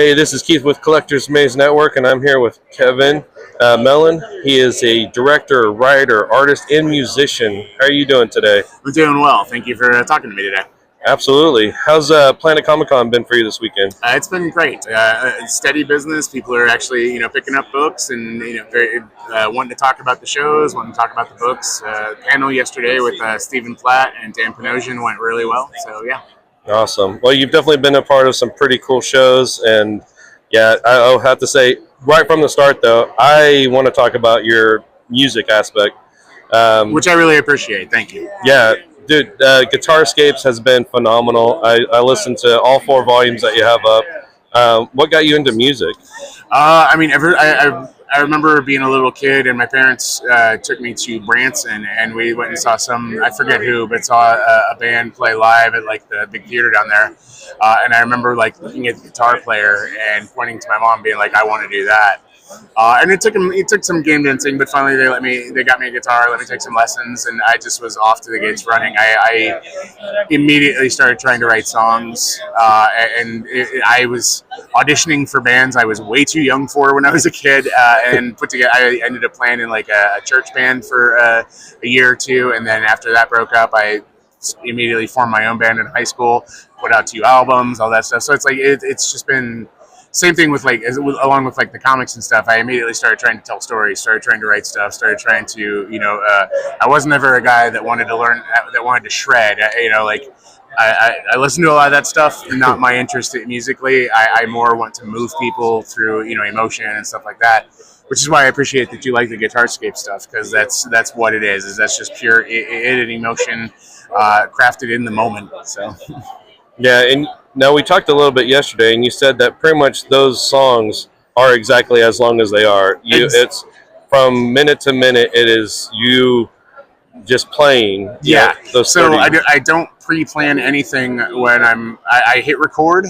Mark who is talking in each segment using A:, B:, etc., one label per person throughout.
A: Hey, this is Keith with Collectors Maze Network, and I'm here with Kevin Mellon. He is a director, writer, artist, and musician. How are you doing today?
B: I'm doing well. Thank you for talking to me today.
A: Absolutely. How's Planet Comic Con been for you this weekend?
B: It's been great. Steady business. People are actually, picking up books and very, wanting to talk about the shows, wanting to talk about the books. Panel yesterday with Stephen Platt and Dan Panosian went really well. So yeah.
A: Awesome. Well, you've definitely been a part of some pretty cool shows, and yeah, I'll have to say, right from the start, though, I want to talk about your music aspect.
B: Which I really appreciate. Thank you.
A: Yeah, dude, Guitarscapes has been phenomenal. I listened to all 4 volumes that you have up. What got you into music?
B: I remember being a little kid, and my parents took me to Branson, and we went and saw I forget who, but saw a band play live at like the big theater down there. And I remember like looking at the guitar player and pointing to my mom, being like, "I want to do that." And it took some game dancing, but finally they got me a guitar, let me take some lessons, and I just was off to the gates running. I immediately started trying to write songs, and I was auditioning for bands I was way too young for when I was a kid, and I ended up playing in like a church band for a year or two, and then after that broke up, I immediately formed my own band in high school, put out 2 albums, all that stuff. So it's like it's just been. Same thing with along with like the comics and stuff. I immediately started trying to tell stories, started trying to write stuff, started trying to, I wasn't ever a guy that wanted to learn, that wanted to shred. I listened to a lot of that stuff, not my interest musically. I more want to move people through, emotion and stuff like that, which is why I appreciate that you like the Guitarscape stuff, because that's what it is that's just pure emotion, crafted in the moment. So.
A: Yeah, and now we talked a little bit yesterday, and you said that pretty much those songs are exactly as long as they are. It's from minute to minute. It is you just playing.
B: Yeah.
A: Those
B: so
A: 30.
B: I don't pre-plan anything when I hit record,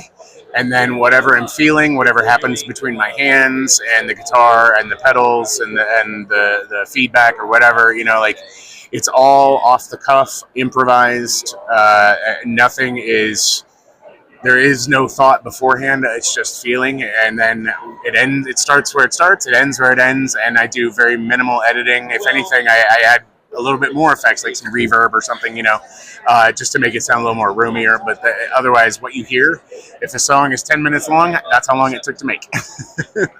B: and then whatever I'm feeling, whatever happens between my hands and the guitar and the pedals and the feedback or whatever, it's all off the cuff, improvised. There is no thought beforehand. It's just feeling, and then it ends. It starts where it starts. It ends where it ends, and I do very minimal editing. If anything, I add a little bit more effects, like some reverb or something, just to make it sound a little more roomier. But otherwise, what you hear, if a song is 10 minutes long, that's how long it took to make.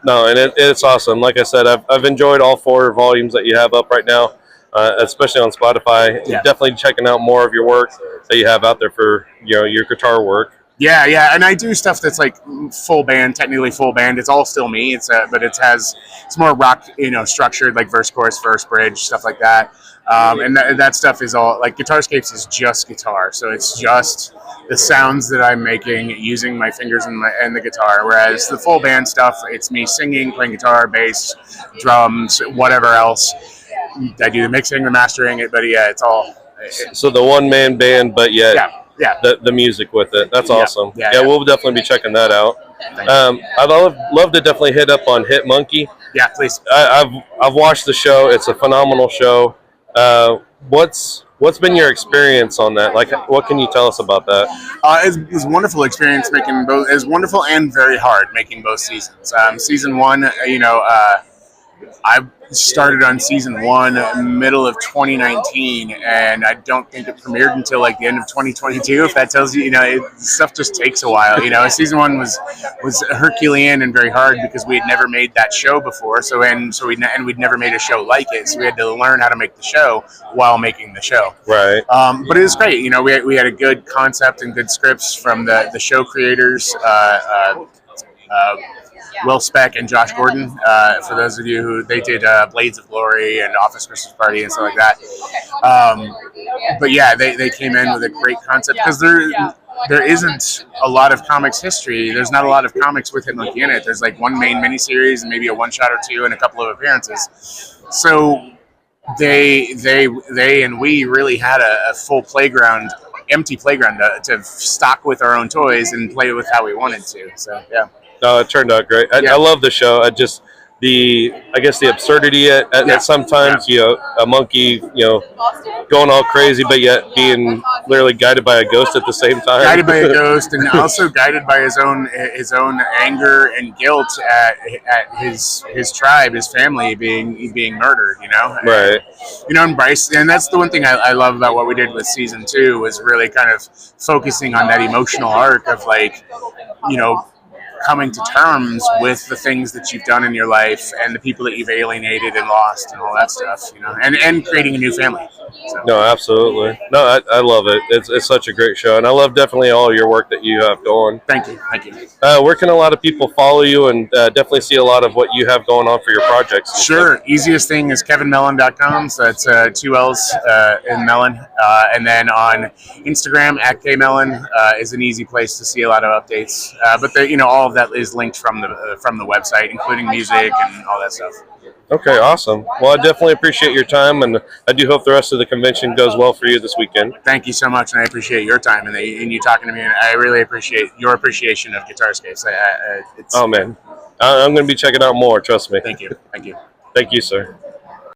A: No, and it's awesome. Like I said, I've enjoyed all 4 volumes that you have up right now. Especially on Spotify.
B: Yeah.
A: Definitely checking out more of your work that you have out there for your guitar work.
B: Yeah, and I do stuff that's like full band, technically full band. It's all still me. But it's more rock, structured, like verse, chorus, verse, bridge, stuff like that. And that stuff is all like Guitarscapes is just guitar, so it's just the sounds that I'm making using my fingers and the guitar. Whereas the full band stuff, it's me singing, playing guitar, bass, drums, whatever else. I do the mixing, the mastering, but yeah, it's all.
A: So the one-man band, but yet
B: yeah.
A: The music with it. That's awesome.
B: Yeah,
A: we'll definitely be checking that out. I'd love to definitely hit up on Hit Monkey.
B: Yeah, please.
A: I've watched the show. It's a phenomenal show. What's been your experience on that? Like, what can you tell us about that?
B: It was a wonderful experience making both. It was wonderful and very hard making both seasons. Season 1, I started on season 1 middle of 2019, and I don't think it premiered until like the end of 2022. If that tells you, stuff just takes a while. Season 1 was Herculean and very hard because we had never made that show before. We'd never made a show like it, so we had to learn how to make the show while making the show.
A: Right.
B: But it was great. We had a good concept and good scripts from the show creators. Will Speck and Josh Gordon, for those of you who they did Blades of Glory and Office Christmas Party and stuff like that. But yeah, they came in with a great concept because there isn't a lot of comics history. There's not a lot of comics with Hit Monkey in it. There's like one main miniseries and maybe a one-shot or 2 and a couple of appearances. So they and we really had a full playground, empty playground to stock with our own toys and play with how we wanted to. So yeah.
A: No, it turned out great. I love the show. I guess the absurdity at sometimes, a monkey, going all crazy, but yet being literally guided by a ghost at the same time.
B: Guided by a ghost, and also guided by his own anger and guilt at his tribe, his family being murdered.
A: Right.
B: And Bryce, and that's the one thing I love about what we did with season 2 was really kind of focusing on that emotional arc of coming to terms with the things that you've done in your life and the people that you've alienated and lost and all that stuff, and creating a new family. So.
A: No, absolutely. No, I love it. It's such a great show, and I love definitely all your work that you have going.
B: Thank you.
A: Where can a lot of people follow you and definitely see a lot of what you have going on for your projects?
B: Sure. Easiest thing is kevinmellon.com. So that's 2 L's in Mellon. And then on Instagram, @kmellon is an easy place to see a lot of updates. But all of that is linked from the website, including music and all that stuff.
A: Okay, awesome. Well, I definitely appreciate your time, and I do hope the rest of the convention goes well for you this weekend.
B: Thank you so much, and I appreciate your time and you talking to me, and I really appreciate your appreciation of Guitarscapes.
A: Oh, man. I'm going to be checking out more, trust me.
B: Thank you.
A: Thank you, sir.